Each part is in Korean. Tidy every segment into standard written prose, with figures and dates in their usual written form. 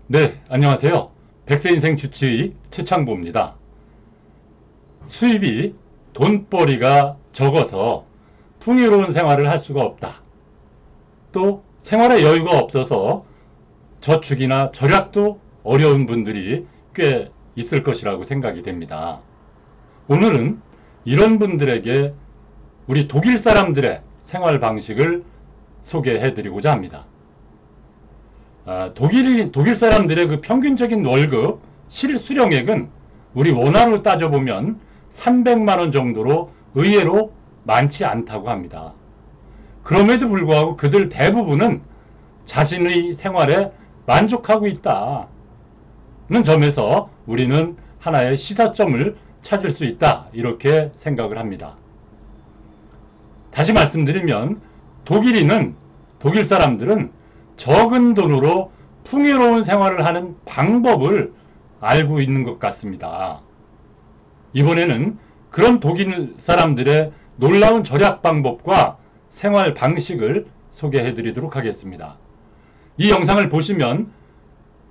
네, 안녕하세요. 백세인생 주치의 최창보입니다. 수입이 돈벌이가 적어서 풍요로운 생활을 할 수가 없다. 또 생활에 여유가 없어서 저축이나 절약도 어려운 분들이 꽤 있을 것이라고 생각이 됩니다. 오늘은 이런 분들에게 우리 독일 사람들의 생활 방식을 소개해 드리고자 합니다. 독일 사람들의 그 평균적인 월급 실수령액은 우리 원화로 따져보면 300만 원 정도로 의외로 많지 않다고 합니다. 그럼에도 불구하고 그들 대부분은 자신의 생활에 만족하고 있다는 점에서 우리는 하나의 시사점을 찾을 수 있다, 이렇게 생각을 합니다. 다시 말씀드리면 독일 사람들은 적은 돈으로 풍요로운 생활을 하는 방법을 알고 있는 것 같습니다. 이번에는 그런 독일 사람들의 놀라운 절약 방법과 생활 방식을 소개해 드리도록 하겠습니다. 이 영상을 보시면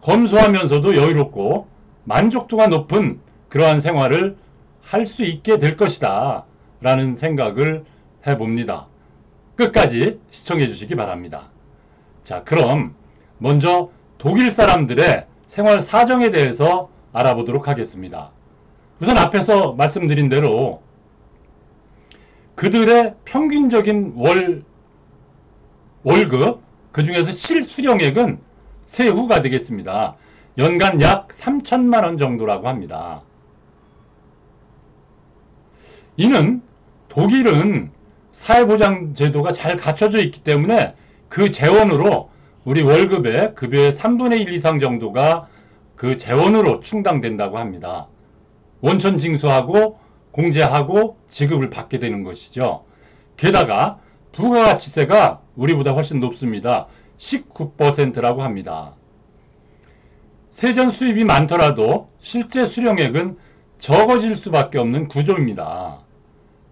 검소하면서도 여유롭고 만족도가 높은 그러한 생활을 할 수 있게 될 것이다 라는 생각을 해봅니다. 끝까지 시청해 주시기 바랍니다. 자, 그럼 먼저 독일 사람들의 생활 사정에 대해서 알아보도록 하겠습니다. 우선 앞에서 말씀드린 대로 그들의 평균적인 월급, 그 중에서 실수령액은 세후가 되겠습니다. 연간 약 3천만 원 정도라고 합니다. 이는 독일은 사회보장제도가 잘 갖춰져 있기 때문에 그 재원으로 우리 월급의 급여의 3분의 1 이상 정도가 그 재원으로 충당된다고 합니다. 원천 징수하고 공제하고 지급을 받게 되는 것이죠. 게다가 부가가치세가 우리보다 훨씬 높습니다. 19%라고 합니다. 세전 수입이 많더라도 실제 수령액은 적어질 수밖에 없는 구조입니다.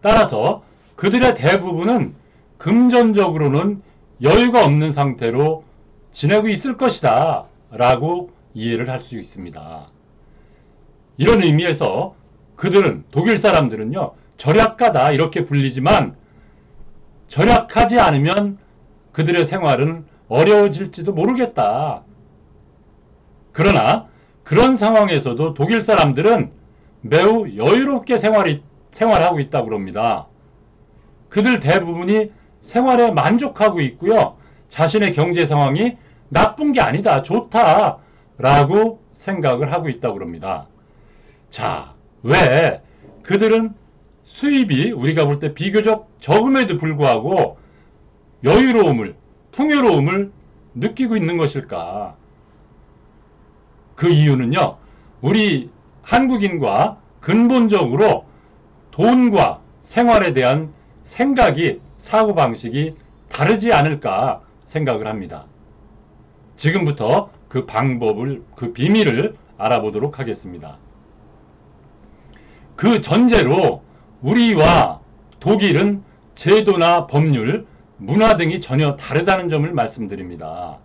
따라서 그들의 대부분은 금전적으로는 여유가 없는 상태로 지내고 있을 것이다 라고 이해를 할 수 있습니다. 이런 의미에서 그들은, 독일 사람들은요, 절약가다 이렇게 불리지만 절약하지 않으면 그들의 생활은 어려워질지도 모르겠다. 그러나 그런 상황에서도 독일 사람들은 매우 여유롭게 생활하고 있다고 합니다. 그들 대부분이 생활에 만족하고 있고요. 자신의 경제 상황이 나쁜 게 아니다, 좋다 라고 생각을 하고 있다고 합니다. 자, 왜 그들은 수입이 우리가 볼 때 비교적 적음에도 불구하고 여유로움을, 풍요로움을 느끼고 있는 것일까? 그 이유는요, 우리 한국인과 근본적으로 돈과 생활에 대한 생각이, 사고방식이 다르지 않을까 생각을 합니다. 지금부터 그 방법을, 그 비밀을 알아보도록 하겠습니다. 그 전제로 우리와 독일은 제도나 법률, 문화 등이 전혀 다르다는 점을 말씀드립니다.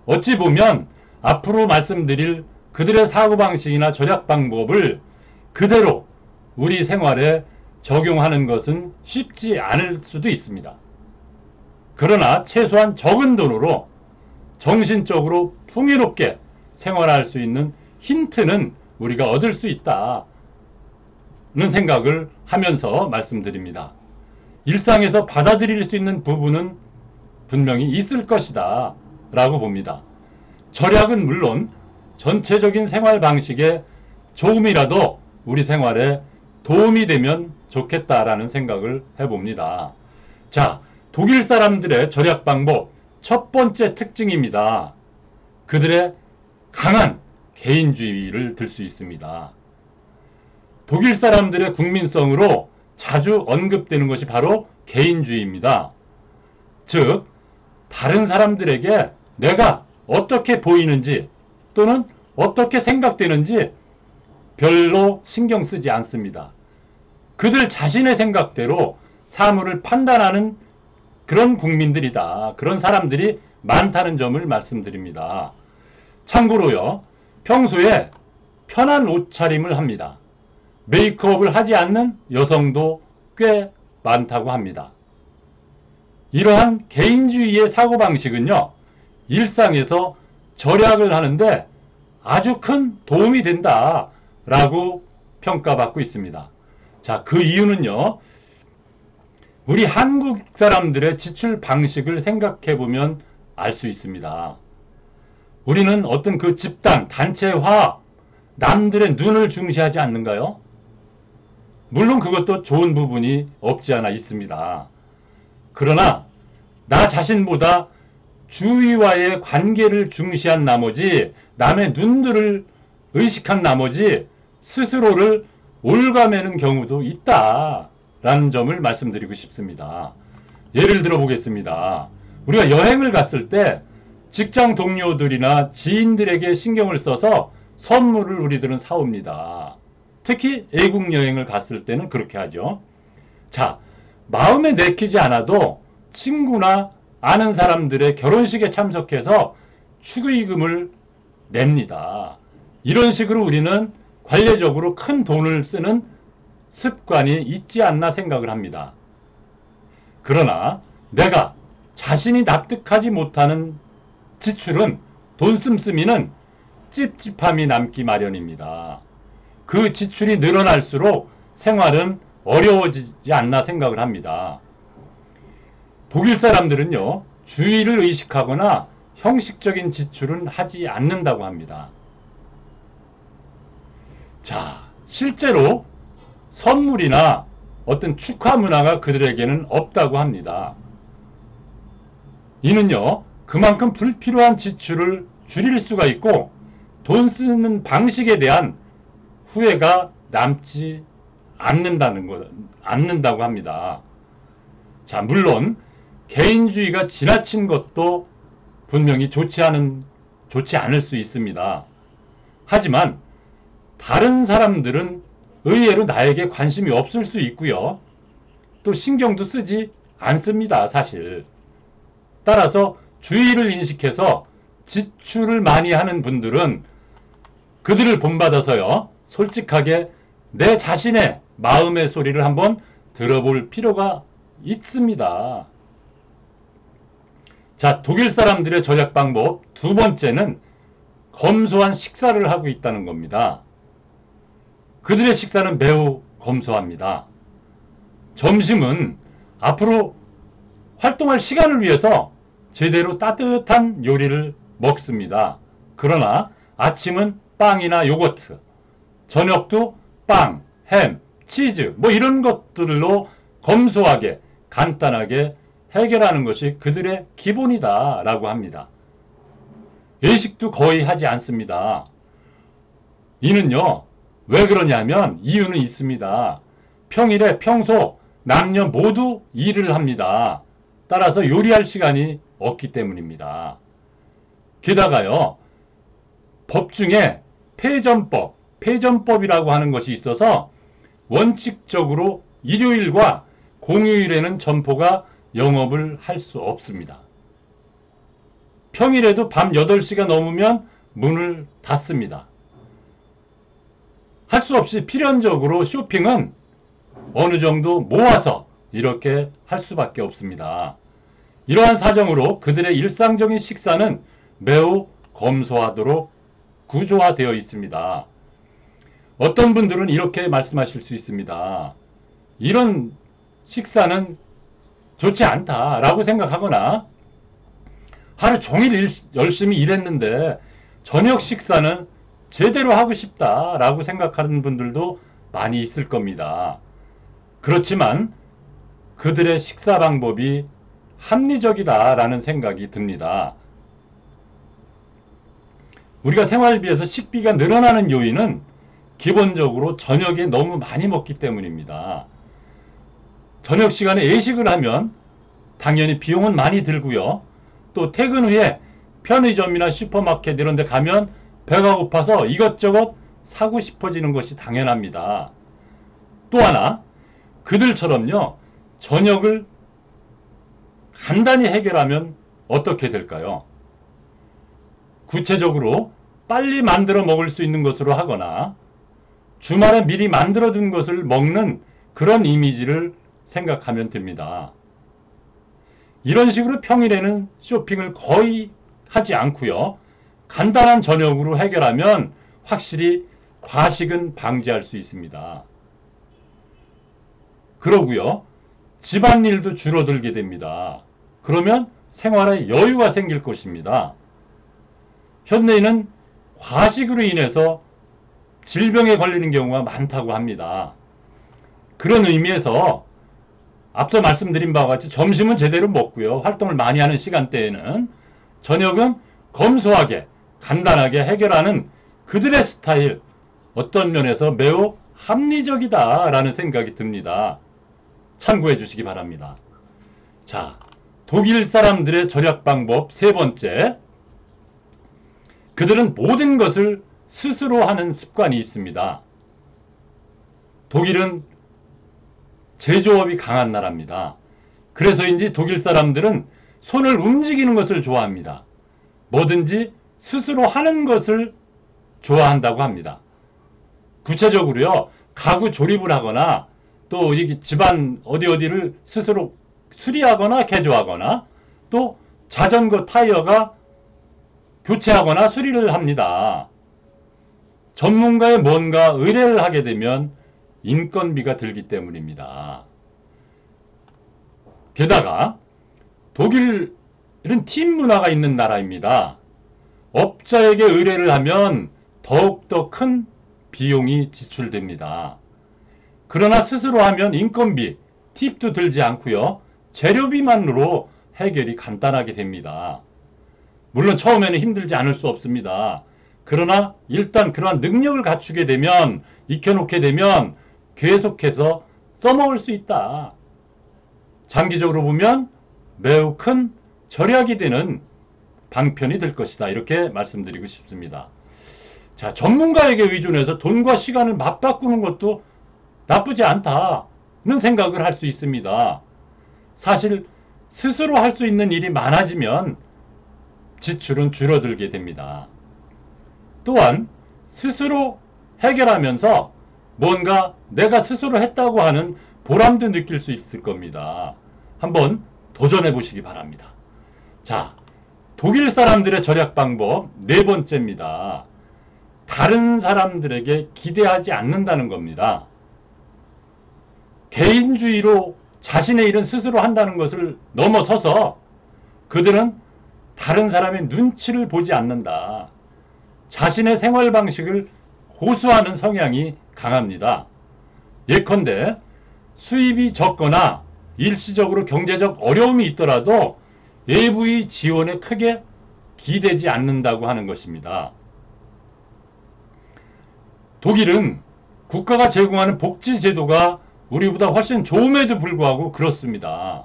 어찌 보면 앞으로 말씀드릴 그들의 사고방식이나 절약 방법을 그대로 우리 생활에 적용하는 것은 쉽지 않을 수도 있습니다. 그러나 최소한 적은 돈으로 정신적으로 풍요롭게 생활할 수 있는 힌트는 우리가 얻을 수 있다는 생각을 하면서 말씀드립니다. 일상에서 받아들일 수 있는 부분은 분명히 있을 것이다 라고 봅니다. 절약은 물론 전체적인 생활 방식에 조금이라도 우리 생활에 도움이 되면 좋겠다라는 생각을 해봅니다. 자, 독일 사람들의 절약 방법 첫 번째 특징입니다. 그들의 강한 개인주의를 들 수 있습니다. 독일 사람들의 국민성으로 자주 언급되는 것이 바로 개인주의입니다. 즉, 다른 사람들에게 내가 어떻게 보이는지 또는 어떻게 생각되는지 별로 신경 쓰지 않습니다. 그들 자신의 생각대로 사물을 판단하는 그런 국민들이다, 그런 사람들이 많다는 점을 말씀드립니다. 참고로요, 평소에 편한 옷차림을 합니다. 메이크업을 하지 않는 여성도 꽤 많다고 합니다. 이러한 개인주의의 사고방식은요, 일상에서 절약을 하는데 아주 큰 도움이 된다라고 평가받고 있습니다. 자, 그 이유는요, 우리 한국 사람들의 지출 방식을 생각해 보면 알 수 있습니다. 우리는 어떤 그 집단, 단체화, 남들의 눈을 중시하지 않는가요? 물론 그것도 좋은 부분이 없지 않아 있습니다. 그러나 나 자신보다 주위와의 관계를 중시한 나머지, 남의 눈들을 의식한 나머지 스스로를 올가매는 경우도 있다라는 점을 말씀드리고 싶습니다. 예를 들어 보겠습니다. 우리가 여행을 갔을 때 직장 동료들이나 지인들에게 신경을 써서 선물을 우리들은 사옵니다. 특히 외국 여행을 갔을 때는 그렇게 하죠. 자, 마음에 내키지 않아도 친구나 아는 사람들의 결혼식에 참석해서 축의금을 냅니다. 이런 식으로 우리는 관례적으로 큰 돈을 쓰는 습관이 있지 않나 생각을 합니다. 그러나 내가 자신이 납득하지 못하는 지출은, 돈 씀씀이는 찝찝함이 남기 마련입니다. 그 지출이 늘어날수록 생활은 어려워지지 않나 생각을 합니다. 독일 사람들은요, 주의를 의식하거나 형식적인 지출은 하지 않는다고 합니다. 자, 실제로 선물이나 어떤 축하 문화가 그들에게는 없다고 합니다. 이는요, 그만큼 불필요한 지출을 줄일 수가 있고 돈 쓰는 방식에 대한 후회가 남지 않는다고 합니다. 자, 물론 개인주의가 지나친 것도 분명히 좋지 않을 수 있습니다. 하지만 다른 사람들은 의외로 나에게 관심이 없을 수 있고요. 또 신경도 쓰지 않습니다, 사실. 따라서 주의를 인식해서 지출을 많이 하는 분들은 그들을 본받아서요, 솔직하게 내 자신의 마음의 소리를 한번 들어볼 필요가 있습니다. 자, 독일 사람들의 절약 방법 두 번째는 검소한 식사를 하고 있다는 겁니다. 그들의 식사는 매우 검소합니다. 점심은 앞으로 활동할 시간을 위해서 제대로 따뜻한 요리를 먹습니다. 그러나 아침은 빵이나 요거트, 저녁도 빵, 햄, 치즈, 뭐 이런 것들로 검소하게, 간단하게 해결하는 것이 그들의 기본이다 라고 합니다. 외식도 거의 하지 않습니다. 이는요, 왜 그러냐면 이유는 있습니다. 평소 남녀 모두 일을 합니다. 따라서 요리할 시간이 없기 때문입니다. 게다가요, 법 중에 폐전법이라고 하는 것이 있어서 원칙적으로 일요일과 공휴일에는 점포가 영업을 할 수 없습니다. 평일에도 밤 8시가 넘으면 문을 닫습니다. 할 수 없이 필연적으로 쇼핑은 어느 정도 모아서 이렇게 할 수밖에 없습니다. 이러한 사정으로 그들의 일상적인 식사는 매우 검소하도록 구조화되어 있습니다. 어떤 분들은 이렇게 말씀하실 수 있습니다. 이런 식사는 좋지 않다라고 생각하거나 하루 종일 열심히 일했는데 저녁 식사는 제대로 하고 싶다라고 생각하는 분들도 많이 있을 겁니다. 그렇지만 그들의 식사 방법이 합리적이다라는 생각이 듭니다. 우리가 생활비에서 식비가 늘어나는 요인은 기본적으로 저녁에 너무 많이 먹기 때문입니다. 저녁 시간에 외식을 하면 당연히 비용은 많이 들고요. 또 퇴근 후에 편의점이나 슈퍼마켓 이런 데 가면 배가 고파서 이것저것 사고 싶어지는 것이 당연합니다. 또 하나, 그들처럼요, 저녁을 간단히 해결하면 어떻게 될까요? 구체적으로 빨리 만들어 먹을 수 있는 것으로 하거나 주말에 미리 만들어 둔 것을 먹는 그런 이미지를 생각하면 됩니다. 이런 식으로 평일에는 쇼핑을 거의 하지 않고요. 간단한 저녁으로 해결하면 확실히 과식은 방지할 수 있습니다. 그러고요. 집안일도 줄어들게 됩니다. 그러면 생활에 여유가 생길 것입니다. 현대인은 과식으로 인해서 질병에 걸리는 경우가 많다고 합니다. 그런 의미에서 앞서 말씀드린 바와 같이 점심은 제대로 먹고요. 활동을 많이 하는 시간대에는 저녁은 검소하게 간단하게 해결하는 그들의 스타일, 어떤 면에서 매우 합리적이다라는 생각이 듭니다. 참고해 주시기 바랍니다. 자, 독일 사람들의 절약 방법 세 번째. 그들은 모든 것을 스스로 하는 습관이 있습니다. 독일은 제조업이 강한 나라입니다. 그래서인지 독일 사람들은 손을 움직이는 것을 좋아합니다. 뭐든지 스스로 하는 것을 좋아한다고 합니다. 구체적으로요, 가구 조립을 하거나 또 집안 어디를 스스로 수리하거나 개조하거나 또 자전거 타이어가 교체하거나 수리를 합니다. 전문가의 뭔가 의뢰를 하게 되면 인건비가 들기 때문입니다. 게다가 독일은 팀 문화가 있는 나라입니다. 업자에게 의뢰를 하면 더욱더 큰 비용이 지출됩니다. 그러나 스스로 하면 인건비, 팁도 들지 않고요. 재료비만으로 해결이 간단하게 됩니다. 물론 처음에는 힘들지 않을 수 없습니다. 그러나 일단 그러한 능력을 갖추게 되면, 익혀놓게 되면 계속해서 써먹을 수 있다. 장기적으로 보면 매우 큰 절약이 되는 방편이 될 것이다. 이렇게 말씀드리고 싶습니다. 자, 전문가에게 의존해서 돈과 시간을 맞바꾸는 것도 나쁘지 않다는 생각을 할 수 있습니다. 사실 스스로 할 수 있는 일이 많아지면 지출은 줄어들게 됩니다. 또한 스스로 해결하면서 뭔가 내가 스스로 했다고 하는 보람도 느낄 수 있을 겁니다. 한번 도전해 보시기 바랍니다. 자, 독일 사람들의 절약 방법 네 번째입니다. 다른 사람들에게 기대하지 않는다는 겁니다. 개인주의로 자신의 일은 스스로 한다는 것을 넘어서서 그들은 다른 사람의 눈치를 보지 않는다. 자신의 생활 방식을 고수하는 성향이 강합니다. 예컨대 수입이 적거나 일시적으로 경제적 어려움이 있더라도 외부의 지원에 크게 기대지 않는다고 하는 것입니다. 독일은 국가가 제공하는 복지 제도가 우리보다 훨씬 좋음에도 불구하고 그렇습니다.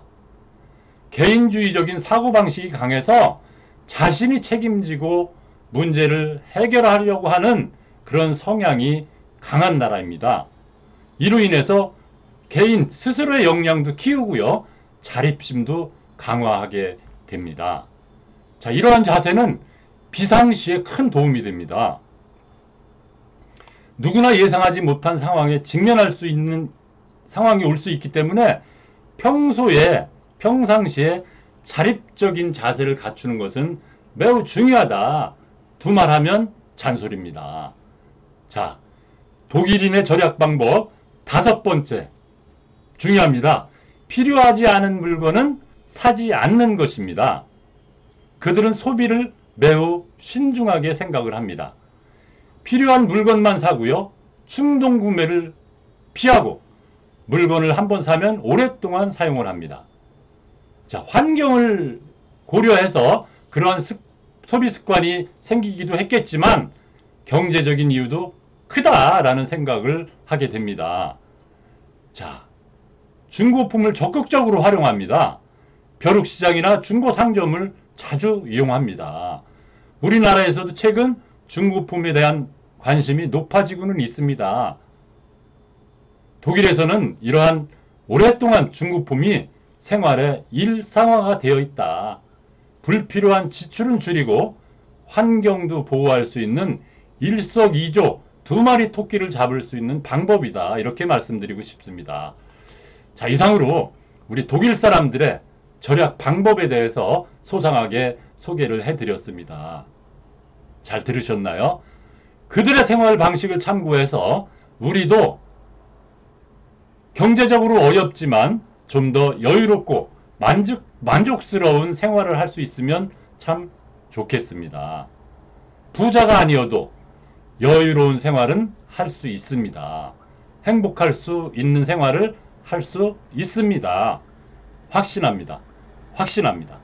개인주의적인 사고방식이 강해서 자신이 책임지고 문제를 해결하려고 하는 그런 성향이 강한 나라입니다. 이로 인해서 개인 스스로의 역량도 키우고요. 자립심도 강화하게 됩니다. 자, 이러한 자세는 비상시에 큰 도움이 됩니다. 누구나 예상하지 못한 상황에 직면할 수 있는 상황이 올 수 있기 때문에 평상시에 자립적인 자세를 갖추는 것은 매우 중요하다. 두말하면 잔소리입니다. 자, 독일인의 절약 방법 다섯 번째 중요합니다. 필요하지 않은 물건은 사지 않는 것입니다. 그들은 소비를 매우 신중하게 생각을 합니다. 필요한 물건만 사고요. 충동 구매를 피하고 물건을 한번 사면 오랫동안 사용을 합니다. 자, 환경을 고려해서 그러한 소비 습관이 생기기도 했겠지만 경제적인 이유도 크다라는 생각을 하게 됩니다. 자, 중고품을 적극적으로 활용합니다. 벼룩시장이나 중고상점을 자주 이용합니다. 우리나라에서도 최근 중고품에 대한 관심이 높아지고는 있습니다. 독일에서는 이러한 오랫동안 중고품이 생활의 일상화가 되어 있다. 불필요한 지출은 줄이고 환경도 보호할 수 있는 일석이조 두 마리 토끼를 잡을 수 있는 방법이다. 이렇게 말씀드리고 싶습니다. 자, 이상으로 우리 독일 사람들의 절약 방법에 대해서 소상하게 소개를 해드렸습니다. 잘 들으셨나요? 그들의 생활 방식을 참고해서 우리도 경제적으로 어렵지만 좀 더 여유롭고 만족스러운 생활을 할 수 있으면 참 좋겠습니다. 부자가 아니어도 여유로운 생활은 할 수 있습니다. 행복할 수 있는 생활을 할 수 있습니다. 확신합니다. 확신합니다.